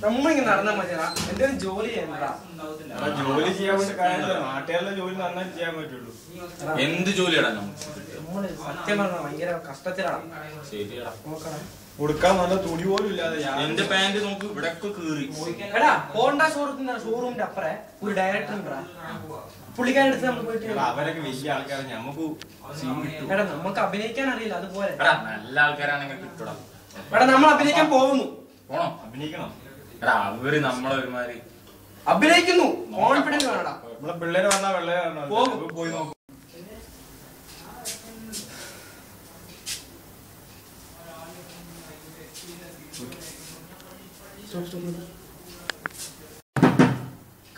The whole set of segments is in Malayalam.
നമ്മളിങ്ങനെ നടന്നാൽ മതിയാ എന്തെങ്കിലും ജോലി ചെയ്യണ്ടാ. ജോലി ചെയ്യാൻ നാട്ടുകാരുടെ ജോലി നന്നായിട്ട് ചെയ്യാൻ പറ്റുള്ളൂ. എന്ത് ജോലിയാടാ നമ്മള് സത്യം പറഞ്ഞ ഭയങ്കര കഷ്ടത്തിലാണ്. കൊടുക്കാൻ നല്ല തുണി പോലും ഇല്ലാതെ എന്റെ പാന്റ് നോക്ക് ഇവിടെ കീറി. എടാ ഹോണ്ട ഷോറൂമിന്റെ അപ്പറേ ഒരു ഡയറക്ടർ ഉണ്ടാ പുള്ളിക്കാരടുത്ത് നമ്മൾ പോയിട്ട് അവരൊക്കെ വലിയ ആൾക്കാരെ നമുക്ക് എടാ നമുക്ക് അഭിനയിക്കാൻ അറിയില്ല അതുപോലെ. നല്ല ആൾക്കാരാണെങ്കിൽ കിട്ടണം. എടാ നമ്മൾ അഭിനയിക്കാൻ പോകുന്നു. പോണോ? അഭിനയിക്കണം. എടാ അവര് നമ്മളെ ഒരുമാതിരി അഭിനയിക്കുന്നു. കോൺഫിഡൻസ് വേണടാ. നമ്മളെ പിള്ളേര് വന്നാ വെള്ളയാണ് പോയി നോക്കും.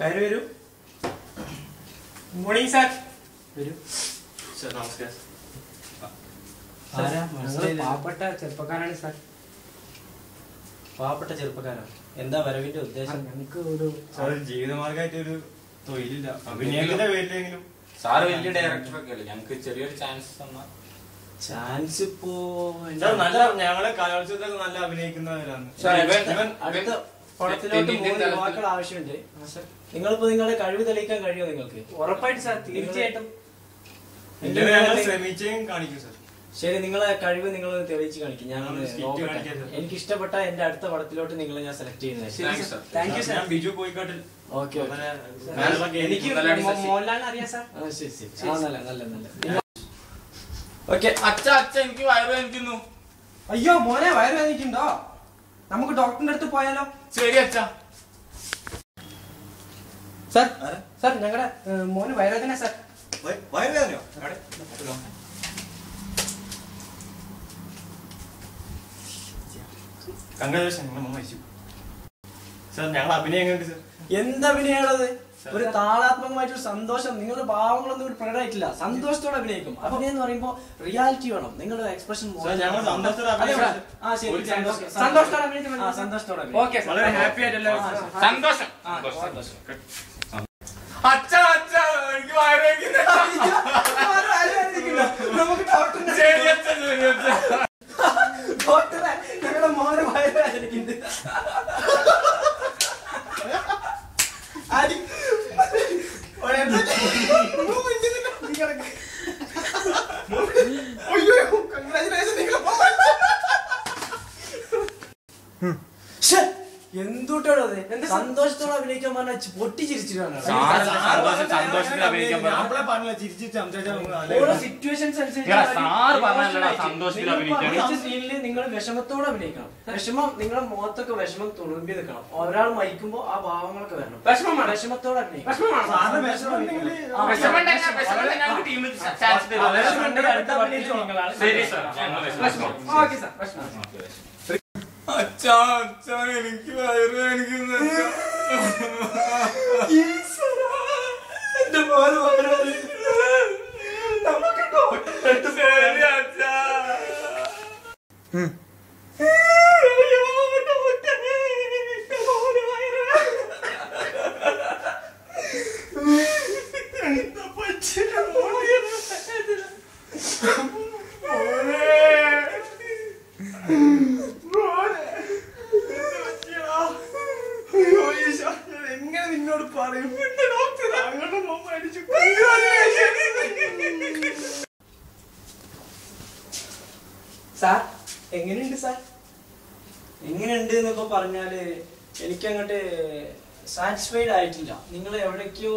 കയറി വരൂ. Morning sir. വരൂ സാർ. നമസ്കാരം. പാവപ്പെട്ട ചെറുപ്പക്കാരാണ് സാർ. പാവപ്പെട്ട ചെറുപ്പക്കാരോ? എന്താ വരവിന്റെ ഉദ്ദേശം? ഞങ്ങൾക്ക് ഒരു ജീവിതമാർഗമായിട്ട് ഒരു തൊഴിലില്ല. അഭിനയത്തിന്റെ പേരിലെങ്കിലും. സാറ് വലിയ ഡയറക്ടർ ഒക്കെ അല്ലേ, ഞങ്ങൾക്ക് ചെറിയൊരു ചാൻസ് തന്നാ. ചാൻസ് ഇപ്പോ നല്ല ഞങ്ങളെ കലോത്സവത്തൊക്കെ നല്ല അഭിനയിക്കുന്നവരാണ്. അടുത്ത പടത്തിലോട്ട് 3 യുവാക്കൾ ആവശ്യമുണ്ട്. നിങ്ങളിപ്പോ നിങ്ങളുടെ കഴിവ് തെളിയിക്കാൻ കഴിയുമോ നിങ്ങൾക്ക്? ഉറപ്പായിട്ട് സാർ, തീർച്ചയായിട്ടും ശ്രമിച്ചേം കാണിക്കും സാർ. ശരി, നിങ്ങളെ കഴിവ് നിങ്ങൾ തെളിയിച്ച് കാണിക്കും. ഞാൻ എനിക്ക് ഇഷ്ടപ്പെട്ട എന്റെ അടുത്ത പടത്തിലോട്ട് നിങ്ങളെ ഞാൻ സെലക്ട് ചെയ്യുന്നത്. Thank you sir. Biju Koyikkattil. Okay, എനിക്ക് മോഹൻലാലിനെ അറിയാം സാർ. ശരി ശരി, നല്ല നല്ല നല്ല. ഓക്കെ. അച്ഛ എനിക്ക് വയറുവേദനിക്കുന്നു. അയ്യോ മോനെ, വയറുവേദനിക്കുണ്ടോ? നമുക്ക് ഡോക്ടറിന്റെ അടുത്ത് പോയാലോ? ശരി അച്ഛ. സാർ സാർ ഞങ്ങളുടെ മോന് വയറുവേദന സാർ. വയറുവേദനയോ? Congratulation, sir. ഞങ്ങൾ അഭിനയം കണ്ടു സാർ. എന്തഭിനയാണത്? ഒരു താളാത്മകമായിട്ടൊരു സന്തോഷം. നിങ്ങളുടെ ഭാവങ്ങളൊന്നും ഒരു പ്രകടമായിട്ടില്ല. സന്തോഷത്തോടെ അഭിനയിക്കും. അഭിനയം എന്ന് പറയുമ്പോ റിയാലിറ്റി വേണം. നിങ്ങളുടെ എക്സ്പ്രഷൻ സന്തോഷത്തോടെ. വളരെ ഹാപ്പി ആയിട്ടല്ലോ. സന്തോഷം. അച്ഛ എനിക്ക് വയറുവേദന. നമുക്ക് ഡോക്ടറിന്റെ ശരി അച്ഛ, ശരി അച്ഛ. ഡോക്ടറെ ഞങ്ങളുടെ മോന് വയറുവേദനിക്കുന്നുണ്ട്. എന്തുട്ടാണത്? സന്തോഷത്തോടെ അഭിനയിക്കാൻ പറഞ്ഞാൽ പൊട്ടിച്ചിരിച്ചിട്ടാണ്. ഓരോ സിറ്റുവേഷൻസ് അനുസരിച്ച് നിങ്ങൾ വിഷമത്തോടെ അഭിനയിക്കണം. വിഷമം നിങ്ങളുടെ മുഖത്തൊക്കെ വിഷമം തുളുമ്പി നിൽക്കണം. ഒരാൾ മരിക്കുമ്പോ ആ ഭാവങ്ങളൊക്കെ വരണം. വിഷമത്തോടെ അഭിനയിക്കണം. അച്ഛാ എനിക്ക് വയറുവേദനിക്കുന്നു. എന്റെ മോന് നമുക്ക് ഡോക്ടറെ ശരി അച്ഛാ. എങ്ങനെ നിന്നോട് പറയും? സാർ എങ്ങനെയുണ്ട് സാർ? എങ്ങനെയുണ്ട് എന്നൊക്കെ പറഞ്ഞാല് എനിക്കങ്ങോട്ട് സാറ്റിസ്ഫൈഡ് ആയിട്ടില്ല. നിങ്ങൾ എവിടേക്കോ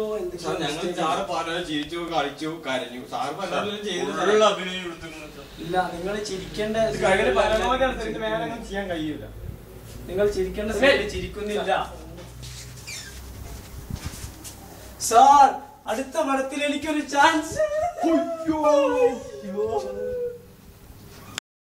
ചിരിച്ചു കളിച്ചു കരഞ്ഞു. സാർ ഇല്ല, നിങ്ങൾ ചിരിക്കേണ്ട ചെയ്യാൻ കഴിയൂല. നിങ്ങൾ ചിരിക്കേണ്ട സമയത്ത് ചിരിക്കുന്നില്ല. സാർ, അടുത്ത പടത്തിൽ എനിക്കൊരു ചാൻസ്.